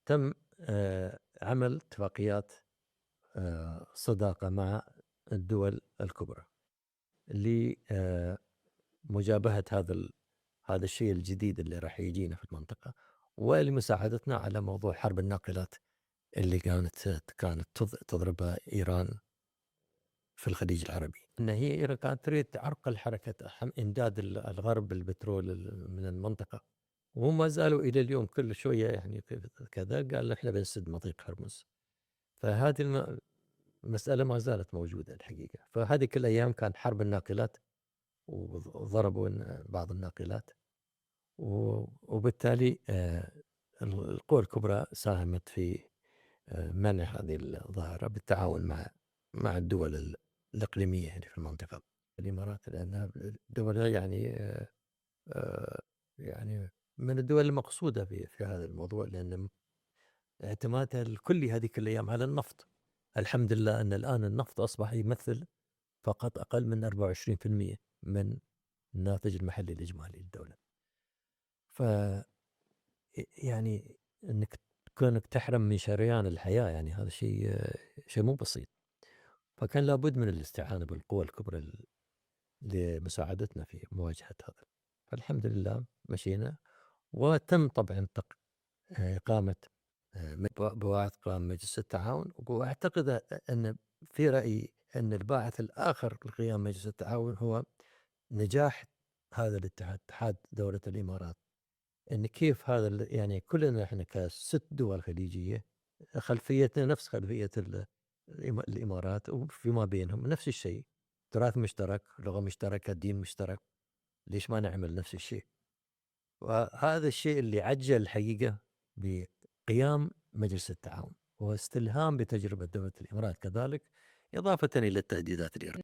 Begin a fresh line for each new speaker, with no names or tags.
تم عمل اتفاقيات صداقة مع الدول الكبرى لمجابهة هذا الشيء الجديد اللي راح يجينا في المنطقة، ولمساعدتنا على موضوع حرب الناقلات اللي كانت تضربها إيران في الخليج العربي. ان هي إيران كانت تريد تعرقل حركة امداد الغرب بالبترول من المنطقة، وهم ما زالوا الى اليوم كل شوية يعني كذا قال احنا بنسد مضيق هرمز. فهذه المسألة ما زالت موجودة الحقيقة. فهذه كل أيام كان حرب الناقلات، وضربوا بعض الناقلات، وبالتالي القوى الكبرى ساهمت في منع هذه الظاهرة بالتعاون مع الدول الإقليمية يعني في المنطقة. الإمارات لأنها دول يعني من الدول المقصودة في هذا الموضوع، لأن اعتمادها الكلي هذيك الأيام على النفط. الحمد لله أن الآن النفط أصبح يمثل فقط أقل من 24% من الناتج المحلي الإجمالي للدولة. ف يعني انك كونك تحرم من شريان الحياة، يعني هذا شيء مو بسيط. فكان لابد من الاستعانة بالقوى الكبرى لمساعدتنا في مواجهة هذا. فالحمد لله مشينا، وتم طبعا إقامة بواعث قام مجلس التعاون. وأعتقد أن في رأيي أن الباعث الآخر لقيام مجلس التعاون هو نجاح هذا الاتحاد، اتحاد دولة الإمارات. ان كيف هذا يعني كلنا احنا كست دول خليجيه خلفيتنا نفس خلفيه الامارات، وفيما بينهم نفس الشيء، تراث مشترك، لغه مشتركه، دين مشترك. ليش ما نعمل نفس الشيء؟ وهذا الشيء اللي عجل الحقيقه بقيام مجلس التعاون، واستلهام بتجربه دوله الامارات كذلك، اضافه الى التهديدات الايرانيه.